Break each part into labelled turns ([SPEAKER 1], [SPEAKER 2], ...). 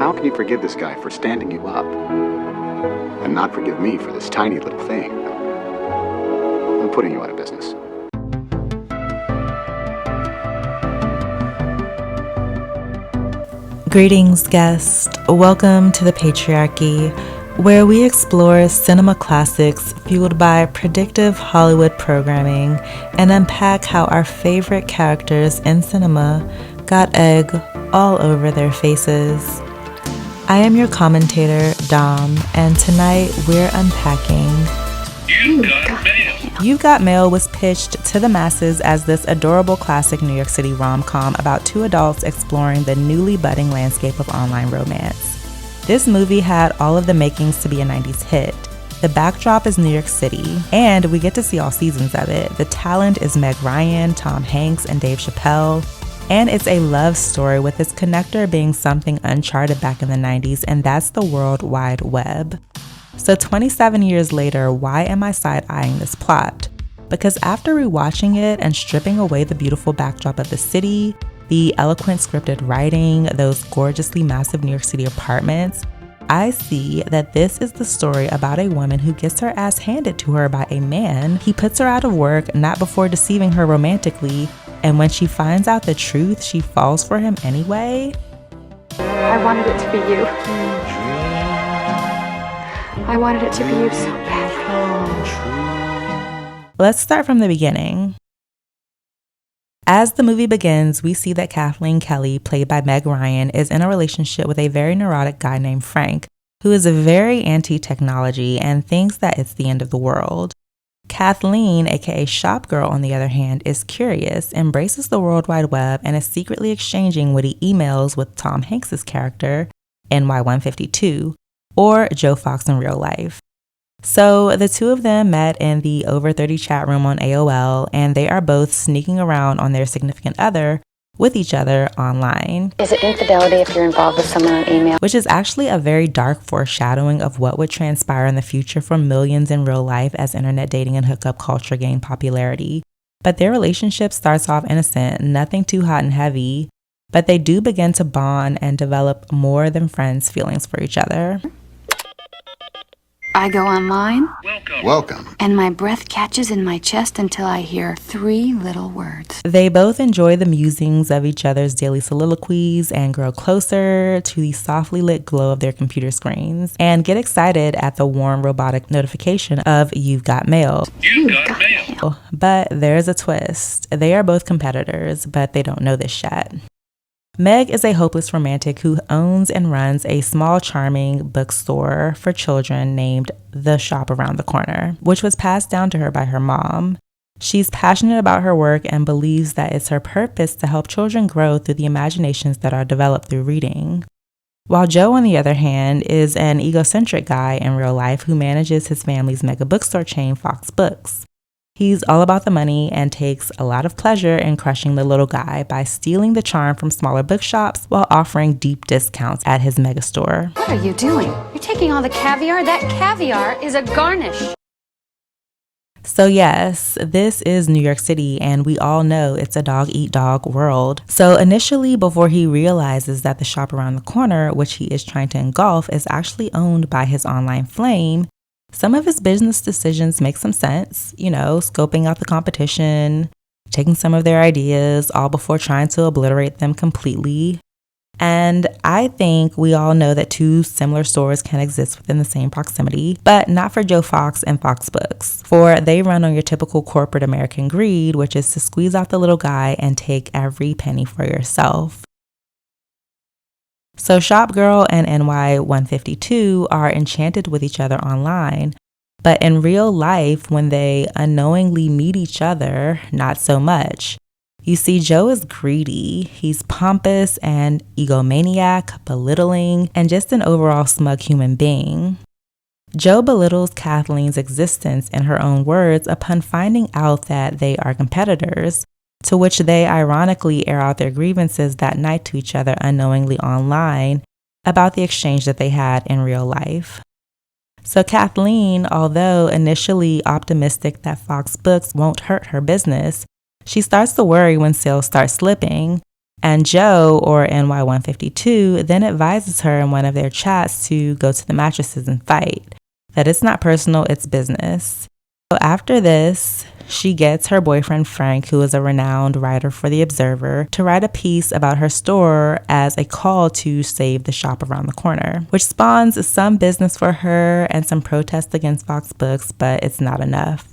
[SPEAKER 1] How can you forgive this guy for standing you up and not forgive me for this tiny little thing? I'm putting you out of business.
[SPEAKER 2] Greetings, guest. Welcome to the Patriarchy, where we explore cinema classics fueled by predictive Hollywood programming and unpack how our favorite characters in cinema got egg all over their faces. I am your commentator, Dom, and tonight we're unpacking
[SPEAKER 3] You Got Mail.
[SPEAKER 2] You Got Mail was pitched to the masses as this adorable classic New York City rom-com about two adults exploring the newly budding landscape of online romance. This movie had all of the makings to be a 90s hit. The backdrop is New York City, and we get to see all seasons of it. The talent is Meg Ryan, Tom Hanks, and Dave Chappelle. And it's a love story with its connector being something uncharted back in the 90s, and that's the World Wide Web. So 27 years later, why am I side-eyeing this plot? Because after rewatching it and stripping away the beautiful backdrop of the city, the eloquent scripted writing, those gorgeously massive New York City apartments, I see that this is the story about a woman who gets her ass handed to her by a man. He puts her out of work, not before deceiving her romantically, and when she finds out the truth, she falls for him anyway.
[SPEAKER 4] I wanted it to be you. I wanted it to be you so badly.
[SPEAKER 2] Let's start from the beginning. As the movie begins, we see that Kathleen Kelly, played by Meg Ryan, is in a relationship with a very neurotic guy named Frank, who is very anti-technology and thinks that it's the end of the world. Kathleen, aka Shop Girl, on the other hand, is curious, embraces the World Wide Web, and is secretly exchanging witty emails with Tom Hanks' character, NY152, or Joe Fox in real life. So the two of them met in the Over 30 chat room on AOL, and they are both sneaking around on their significant other with each other online.
[SPEAKER 4] Is it infidelity if you're involved with someone on email?
[SPEAKER 2] Which is actually a very dark foreshadowing of what would transpire in the future for millions in real life as internet dating and hookup culture gain popularity. But their relationship starts off innocent, nothing too hot and heavy, but they do begin to bond and develop more than friends feelings for each other.
[SPEAKER 5] I go online,
[SPEAKER 1] Welcome.
[SPEAKER 5] and my breath catches in my chest until I hear three little words.
[SPEAKER 2] They both enjoy the musings of each other's daily soliloquies and grow closer to the softly lit glow of their computer screens and get excited at the warm robotic notification of You've Got Mail.
[SPEAKER 3] You Got Mail.
[SPEAKER 2] But there's a twist. They are both competitors, but they don't know this yet. Meg is a hopeless romantic who owns and runs a small, charming bookstore for children named The Shop Around the Corner, which was passed down to her by her mom. She's passionate about her work and believes that it's her purpose to help children grow through the imaginations that are developed through reading. While Joe, on the other hand, is an egocentric guy in real life who manages his family's mega bookstore chain, Fox Books. He's all about the money and takes a lot of pleasure in crushing the little guy by stealing the charm from smaller bookshops while offering deep discounts at his megastore.
[SPEAKER 5] What are you doing? You're taking all the caviar? That caviar is a garnish.
[SPEAKER 2] So yes, this is New York City, and we all know it's a dog-eat-dog world. So initially, before he realizes that the shop around the corner, which he is trying to engulf, is actually owned by his online flame, some of his business decisions make some sense, scoping out the competition, taking some of their ideas, all before trying to obliterate them completely. And I think we all know that two similar stores can exist within the same proximity, but not for Joe Fox and Fox Books, for they run on your typical corporate American greed, which is to squeeze out the little guy and take every penny for yourself. So Shop Girl and NY152 are enchanted with each other online, but in real life, when they unknowingly meet each other, not so much. You see, Joe is greedy. He's pompous and egomaniac, belittling, and just an overall smug human being. Joe belittles Kathleen's existence in her own words upon finding out that they are competitors, to which they ironically air out their grievances that night to each other unknowingly online about the exchange that they had in real life. So Kathleen, although initially optimistic that Fox Books won't hurt her business, she starts to worry when sales start slipping, And Joe, or NY152, then advises her in one of their chats to go to the mattresses and fight. That it's not personal, it's business. So after this, she gets her boyfriend Frank, who is a renowned writer for The Observer, to write a piece about her store as a call to save the shop around the corner, which spawns some business for her and some protests against Fox Books, but it's not enough.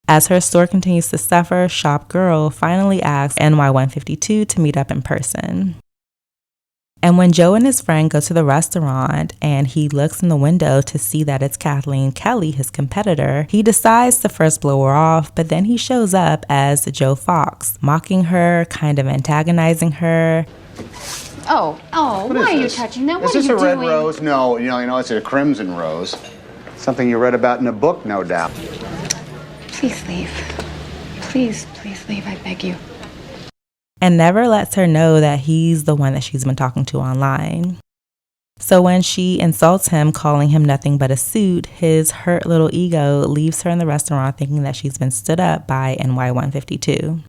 [SPEAKER 2] As her store continues to suffer, Shop Girl finally asks NY152 to meet up in person. And when Joe and his friend go to the restaurant and he looks in the window to see that it's Kathleen Kelly, his competitor, he decides to first blow her off, but then he shows up as Joe Fox, mocking her, kind of antagonizing her.
[SPEAKER 5] Oh, why are you touching that? What
[SPEAKER 1] Is this
[SPEAKER 5] are you
[SPEAKER 1] a
[SPEAKER 5] doing?
[SPEAKER 1] red rose? No, it's a crimson rose. Something you read about in a book, no doubt.
[SPEAKER 4] Please leave. Please leave, I beg you.
[SPEAKER 2] And never lets her know that he's the one that she's been talking to online. So when she insults him, calling him nothing but a suit, his hurt little ego leaves her in the restaurant thinking that she's been stood up by NY152.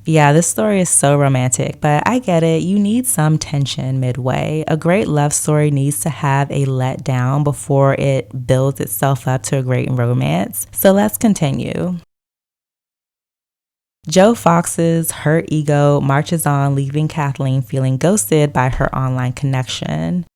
[SPEAKER 2] Yeah, this story is so romantic, but I get it. You need some tension midway. A great love story needs to have a letdown before it builds itself up to a great romance. So let's continue. Joe Fox's hurt ego marches on, leaving Kathleen feeling ghosted by her online connection.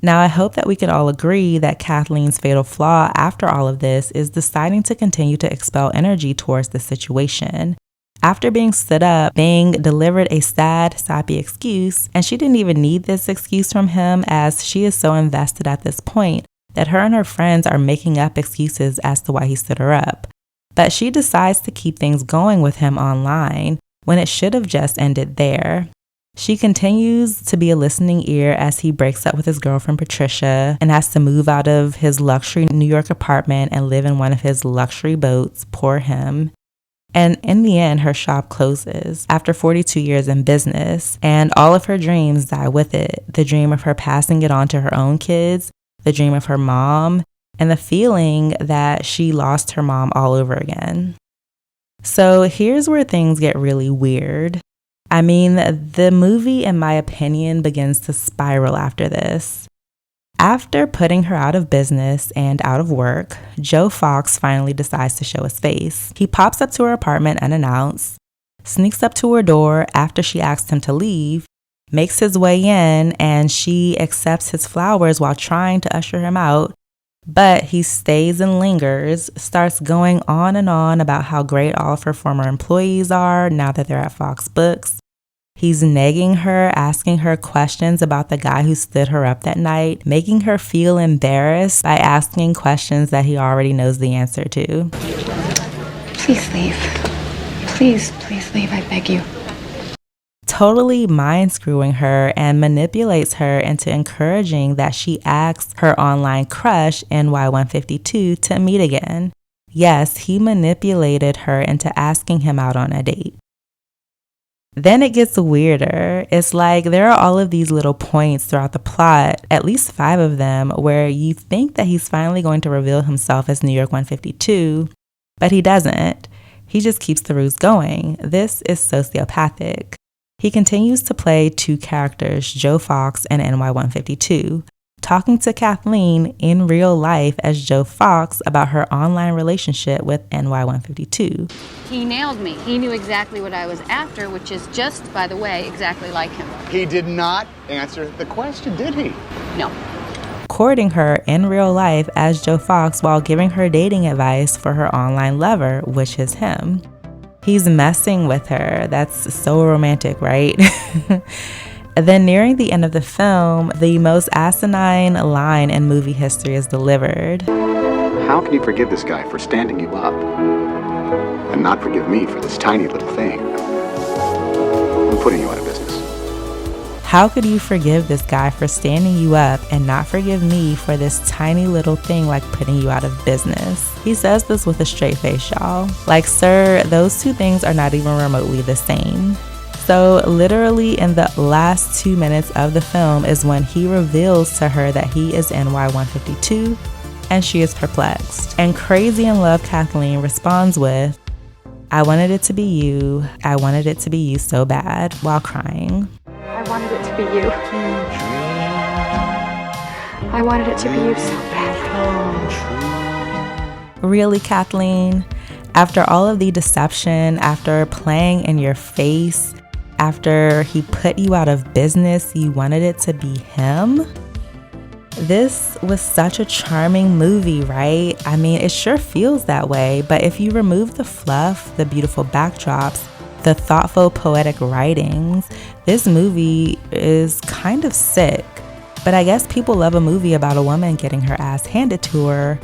[SPEAKER 2] Now, I hope that we can all agree that Kathleen's fatal flaw after all of this is deciding to continue to expel energy towards the situation. After being stood up, Bing delivered a sad, sappy excuse, and she didn't even need this excuse from him as she is so invested at this point that her and her friends are making up excuses as to why he stood her up. But she decides to keep things going with him online when it should have just ended there. She continues to be a listening ear as he breaks up with his girlfriend Patricia and has to move out of his luxury New York apartment and live in one of his luxury boats. Poor him. And in the end, her shop closes after 42 years in business, and all of her dreams die with it. The dream of her passing it on to her own kids, the dream of her mom, and the feeling that she lost her mom all over again. So here's where things get really weird. I mean, the movie, in my opinion, begins to spiral after this. After putting her out of business and out of work, Joe Fox finally decides to show his face. He pops up to her apartment unannounced, sneaks up to her door after she asks him to leave, makes his way in, and she accepts his flowers while trying to usher him out. But he stays and lingers, starts going on and on about how great all of her former employees are now that they're at Fox Books. He's nagging her, asking her questions about the guy who stood her up that night, making her feel embarrassed by asking questions that he already knows the answer to.
[SPEAKER 4] Please leave. Please leave, I beg you.
[SPEAKER 2] Totally mind-screwing her and manipulates her into encouraging that she asks her online crush, NY152, to meet again. Yes, he manipulated her into asking him out on a date. Then it gets weirder. It's like there are all of these little points throughout the plot, at least 5 of them, where you think that he's finally going to reveal himself as New York 152, but he doesn't. He just keeps the ruse going. This is sociopathic. He continues to play 2 characters, Joe Fox and NY152, talking to Kathleen in real life as Joe Fox about her online relationship with NY152.
[SPEAKER 5] He nailed me. He knew exactly what I was after, which is just, by the way, exactly like him.
[SPEAKER 1] He did not answer the question, did he?
[SPEAKER 5] No.
[SPEAKER 2] Courting her in real life as Joe Fox while giving her dating advice for her online lover, which is him. He's messing with her. That's so romantic, right? Then nearing the end of the film, the most asinine line in movie history is delivered.
[SPEAKER 1] How can you forgive this guy for standing you up and not forgive me for this tiny little thing? I'm putting you out of business.
[SPEAKER 2] How could you forgive this guy for standing you up and not forgive me for this tiny little thing like putting you out of business? He says this with a straight face, y'all. Like, sir, those 2 things are not even remotely the same. So literally in the last 2 minutes of the film is when he reveals to her that he is NY152, and she is perplexed. And crazy in love Kathleen responds with, "I wanted it to be you. I wanted it to be you so bad," while crying.
[SPEAKER 4] be you. I wanted it to be you so bad.
[SPEAKER 2] Really, Kathleen? After all of the deception, after playing in your face, after he put you out of business, you wanted it to be him? This was such a charming movie, right? I mean, it sure feels that way, but if you remove the fluff, the beautiful backdrops, the thoughtful poetic writings, this movie is kind of sick. But I guess people love a movie about a woman getting her ass handed to her,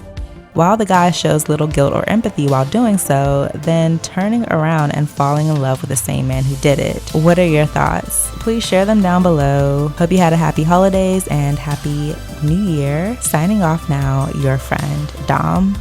[SPEAKER 2] while the guy shows little guilt or empathy while doing so, then turning around and falling in love with the same man who did it. What are your thoughts? Please share them down below. Hope you had a happy holidays and happy new year. Signing off now, your friend, Dom.